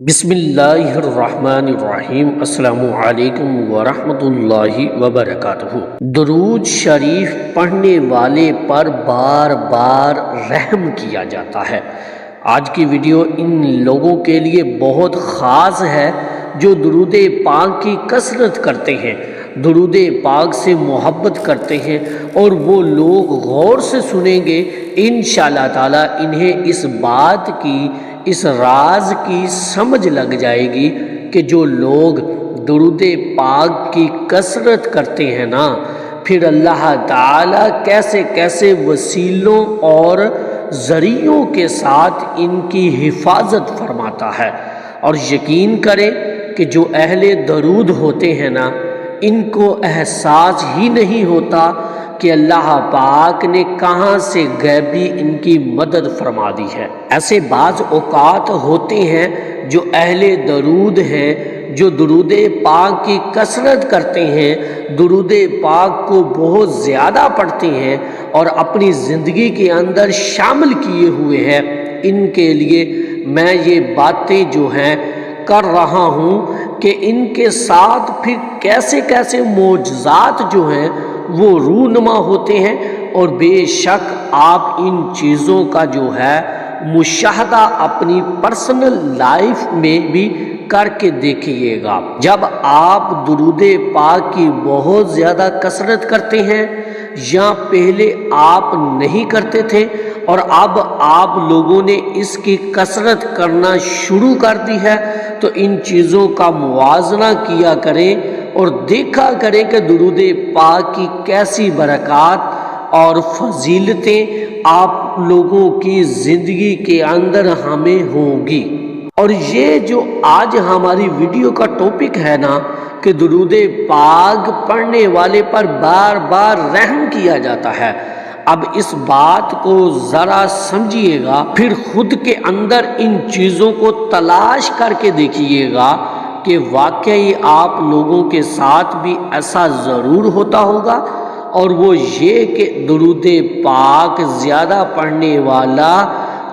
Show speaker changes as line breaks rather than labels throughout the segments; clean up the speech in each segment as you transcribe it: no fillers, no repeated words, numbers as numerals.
بسم اللہ الرحمن الرحیم۔ السلام علیکم ورحمۃ اللہ وبرکاتہ۔ درود شریف پڑھنے والے پر بار بار رحم کیا جاتا ہے۔ آج کی ویڈیو ان لوگوں کے لیے بہت خاص ہے جو درود پاک کی کثرت کرتے ہیں، درود پاک سے محبت کرتے ہیں، اور وہ لوگ غور سے سنیں گے انشاءاللہ تعالی انہیں اس بات کی، اس راز کی سمجھ لگ جائے گی کہ جو لوگ درود پاک کی کثرت کرتے ہیں نا، پھر اللہ تعالی کیسے کیسے وسیلوں اور ذریعوں کے ساتھ ان کی حفاظت فرماتا ہے۔ اور یقین کریں کہ جو اہل درود ہوتے ہیں نا، ان کو احساس ہی نہیں ہوتا کہ اللہ پاک نے کہاں سے غیبی ان کی مدد فرما دی ہے۔ ایسے بعض اوقات ہوتے ہیں جو اہل درود ہیں، جو درود پاک کی کثرت کرتے ہیں، درود پاک کو بہت زیادہ پڑھتے ہیں اور اپنی زندگی کے اندر شامل کیے ہوئے ہیں۔ ان کے لیے میں یہ باتیں جو ہیں کر رہا ہوں کہ ان کے ساتھ پھر کیسے کیسے معجزات جو ہیں وہ رونما ہوتے ہیں، اور بے شک آپ ان چیزوں کا جو ہے مشاہدہ اپنی پرسنل لائف میں بھی کر کے دیکھیے گا۔ جب آپ درود پاک کی بہت زیادہ کثرت کرتے ہیں، یا پہلے آپ نہیں کرتے تھے اور اب آپ لوگوں نے اس کی کثرت کرنا شروع کر دی ہے، تو ان چیزوں کا موازنہ کیا کریں اور دیکھا کریں کہ درود پاک کی کیسی برکات اور فضیلتیں آپ لوگوں کی زندگی کے اندر ہمیں ہوں گی۔ اور یہ جو آج ہماری ویڈیو کا ٹاپک ہے نا کہ درود پاک پڑھنے والے پر بار بار رحم کیا جاتا ہے، اب اس بات کو ذرا سمجھیے گا، پھر خود کے اندر ان چیزوں کو تلاش کر کے دیکھیے گا کہ واقعی آپ لوگوں کے ساتھ بھی ایسا ضرور ہوتا ہوگا۔ اور وہ یہ کہ درود پاک زیادہ پڑھنے والا،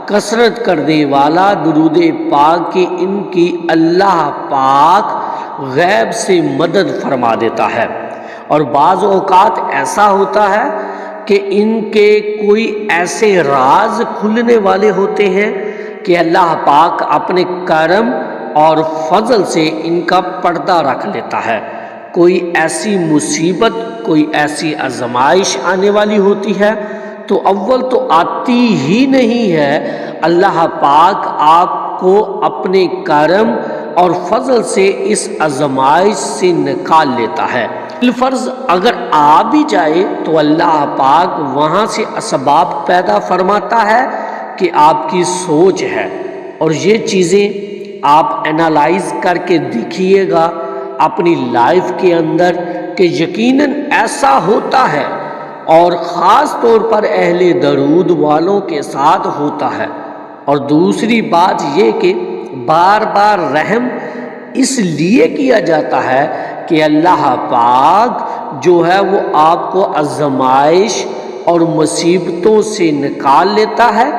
کثرت کرنے والا، درود پاک کی ان کی اللہ پاک غیب سے مدد فرما دیتا ہے۔ اور بعض اوقات ایسا ہوتا ہے کہ ان کے کوئی ایسے راز کھلنے والے ہوتے ہیں کہ اللہ پاک اپنے کرم اور فضل سے ان کا پردہ رکھ لیتا ہے۔ کوئی ایسی مصیبت، کوئی ایسی آزمائش آنے والی ہوتی ہے تو اول تو آتی ہی نہیں ہے، اللہ پاک آپ کو اپنے کرم اور فضل سے اس آزمائش سے نکال لیتا ہے۔ بالفرض اگر آ بھی جائے تو اللہ پاک وہاں سے اسباب پیدا فرماتا ہے کہ آپ کی سوچ ہے، اور یہ چیزیں آپ انالائز کر کے دیکھیے گا اپنی لائف کے اندر کہ یقیناً ایسا ہوتا ہے، اور خاص طور پر اہل درود والوں کے ساتھ ہوتا ہے۔ اور دوسری بات یہ کہ بار بار رحم اس لیے کیا جاتا ہے کہ اللہ پاک جو ہے وہ آپ کو آزمائش اور مصیبتوں سے نکال لیتا ہے۔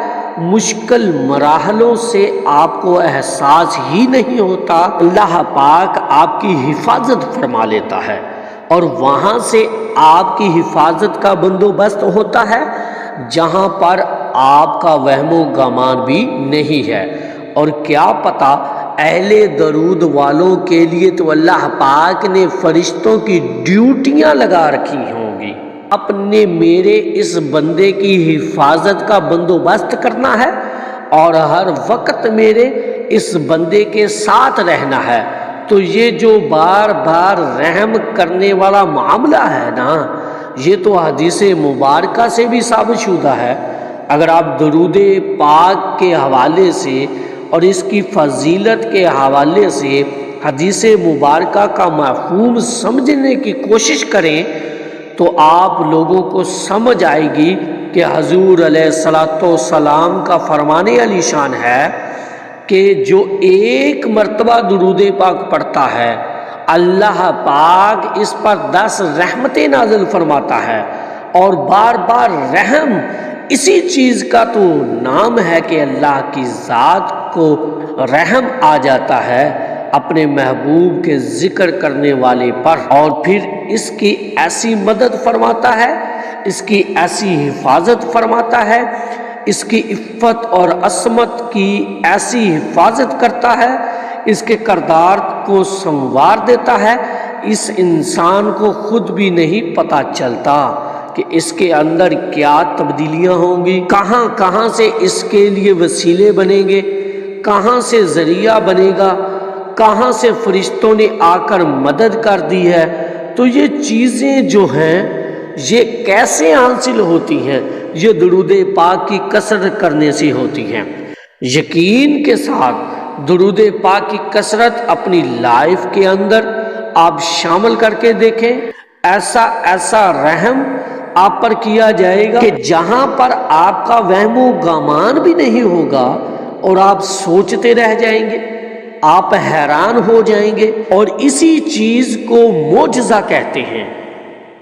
مشکل مراحلوں سے آپ کو احساس ہی نہیں ہوتا، اللہ پاک آپ کی حفاظت فرما لیتا ہے، اور وہاں سے آپ کی حفاظت کا بندوبست ہوتا ہے جہاں پر آپ کا وہم و گمان بھی نہیں ہے۔ اور کیا پتہ اہل درود والوں کے لیے تو اللہ پاک نے فرشتوں کی ڈیوٹیاں لگا رکھی ہوں گی، اپنے میرے اس بندے کی حفاظت کا بندوبست کرنا ہے اور ہر وقت میرے اس بندے کے ساتھ رہنا ہے۔ تو یہ جو بار بار رحم کرنے والا معاملہ ہے نا، یہ تو حدیث مبارکہ سے بھی ثابت شدہ ہے۔ اگر آپ درود پاک کے حوالے سے اور اس کی فضیلت کے حوالے سے حدیث مبارکہ کا مفہوم سمجھنے کی کوشش کریں تو آپ لوگوں کو سمجھ آئے گی کہ حضور علیہ الصلوۃ والسلام کا فرمان علی شان ہے کہ جو ایک مرتبہ درود پاک پڑھتا ہے، اللہ پاک اس پر 10 رحمتیں نازل فرماتا ہے۔ اور بار بار رحم اسی چیز کا تو نام ہے کہ اللہ کی ذات کو رحم آ جاتا ہے اپنے محبوب کے ذکر کرنے والے پر، اور پھر اس کی ایسی مدد فرماتا ہے، اس کی ایسی حفاظت فرماتا ہے، اس کی عفت اور عصمت کی ایسی حفاظت کرتا ہے، اس کے کردار کو سنوار دیتا ہے، اس انسان کو خود بھی نہیں پتہ چلتا کہ اس کے اندر کیا تبدیلیاں ہوں گی، کہاں کہاں سے اس کے لیے وسیلے بنیں گے، کہاں سے ذریعہ بنے گا، کہاں سے فرشتوں نے آ کر مدد کر دی ہے۔ تو یہ چیزیں جو ہیں یہ کیسے حاصل ہوتی ہیں؟ یہ درود پاک کی کثرت کرنے سے ہوتی ہیں۔ یقین کے ساتھ درود پاک کی کثرت اپنی لائف کے اندر آپ شامل کر کے دیکھیں، ایسا رحم آپ پر کیا جائے گا کہ جہاں پر آپ کا وہم و گمان بھی نہیں ہوگا، اور آپ سوچتے رہ جائیں گے، آپ حیران ہو جائیں گے۔ اور اسی چیز کو معجزہ کہتے ہیں۔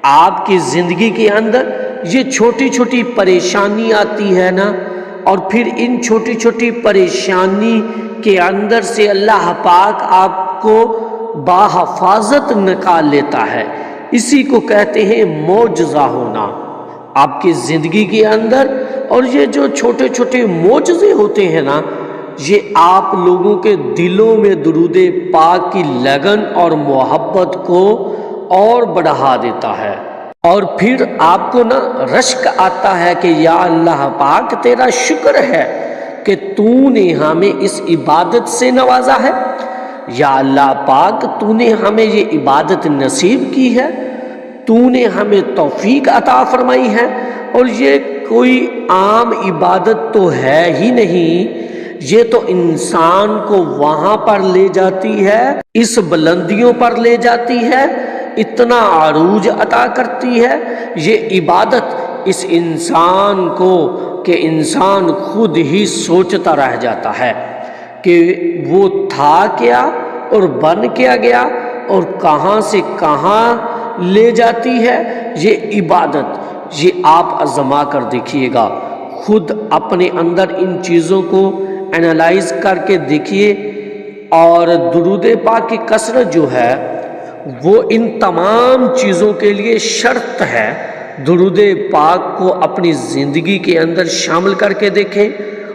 آپ کی زندگی کے اندر یہ چھوٹی چھوٹی پریشانی آتی ہے نا، اور پھر ان چھوٹی چھوٹی پریشانی کے اندر سے اللہ پاک آپ کو باحفاظت نکال لیتا ہے، اسی کو کہتے ہیں معجزہ ہونا آپ کی زندگی کے اندر۔ اور یہ جو چھوٹے چھوٹے معجزے ہوتے ہیں نا، یہ آپ لوگوں کے دلوں میں درود پاک کی لگن اور محبت کو اور بڑھا دیتا ہے، اور پھر آپ کو نا رشک آتا ہے کہ یا اللہ پاک تیرا شکر ہے کہ تو نے ہمیں اس عبادت سے نوازا ہے، یا اللہ پاک تو نے ہمیں یہ عبادت نصیب کی ہے، تو نے ہمیں توفیق عطا فرمائی ہے، اور یہ کوئی عام عبادت تو ہے ہی نہیں، یہ تو انسان کو وہاں پر لے جاتی ہے، اس بلندیوں پر لے جاتی ہے، اتنا عروج عطا کرتی ہے یہ عبادت اس انسان کو کہ انسان خود ہی سوچتا رہ جاتا ہے کہ وہ تھا کیا اور بن کیا گیا اور کہاں سے کہاں لے جاتی ہے یہ عبادت۔ یہ آپ آزما کر دیکھیے گا، خود اپنے اندر ان چیزوں کو انالائز کر کے دیکھیے۔ اور درود پاک کی کثرت جو ہے وہ ان تمام چیزوں کے لیے شرط ہے۔ درود پاک کو اپنی زندگی کے اندر شامل کر کے دیکھیں،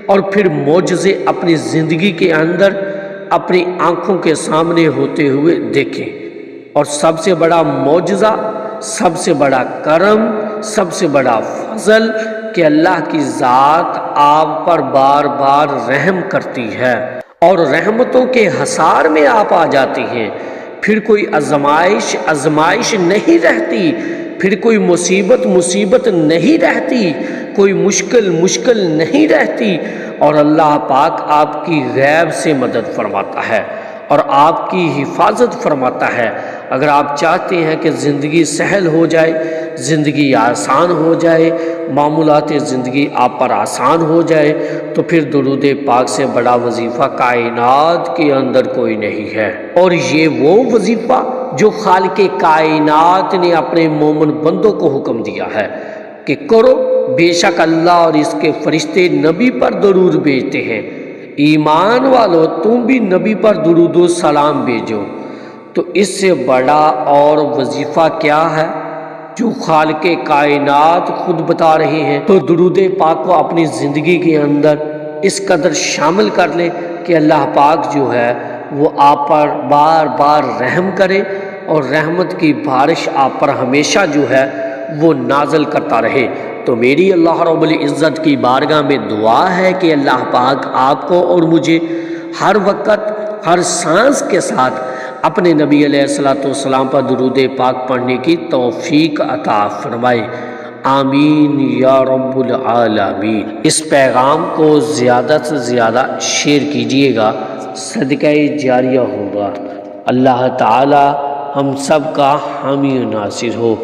اور پھر معجزے اپنی زندگی کے اندر اپنی آنکھوں کے سامنے ہوتے ہوئے دیکھیں۔ اور سب سے بڑا معجزہ، سب سے بڑا کرم، سب سے بڑا فضل کہ اللہ کی ذات آپ پر بار بار رحم کرتی ہے، اور رحمتوں کے حصار میں آپ آ جاتی ہیں۔ پھر کوئی آزمائش نہیں رہتی، پھر کوئی مصیبت نہیں رہتی، کوئی مشکل نہیں رہتی، اور اللہ پاک آپ کی غیب سے مدد فرماتا ہے اور آپ کی حفاظت فرماتا ہے۔ اگر آپ چاہتے ہیں کہ زندگی سہل ہو جائے، زندگی آسان ہو جائے، معمولات زندگی آپ پر آسان ہو جائے، تو پھر درود پاک سے بڑا وظیفہ کائنات کے اندر کوئی نہیں ہے۔ اور یہ وہ وظیفہ جو خالق کائنات نے اپنے مومن بندوں کو حکم دیا ہے کہ کرو، بے شک اللہ اور اس کے فرشتے نبی پر درود بھیجتے ہیں، ایمان والو تم بھی نبی پر درود و سلام بھیجو۔ تو اس سے بڑا اور وظیفہ کیا ہے جو خالق کائنات خود بتا رہے ہیں؟ تو درود پاک کو اپنی زندگی کے اندر اس قدر شامل کر لیں کہ اللہ پاک جو ہے وہ آپ پر بار بار رحم کرے، اور رحمت کی بارش آپ پر ہمیشہ جو ہے وہ نازل کرتا رہے۔ تو میری اللہ رب العزت کی بارگاہ میں دعا ہے کہ اللہ پاک آپ کو اور مجھے ہر وقت ہر سانس کے ساتھ اپنے نبی علیہ الصلوۃ والسلام پر درود پاک پڑھنے کی توفیق عطا فرمائے، آمین یا رب العالمین۔ اس پیغام کو زیادہ سے زیادہ شیئر کیجیے گا، صدقہ جاریہ ہوگا۔ اللہ تعالی ہم سب کا حامی و ناصر ہو۔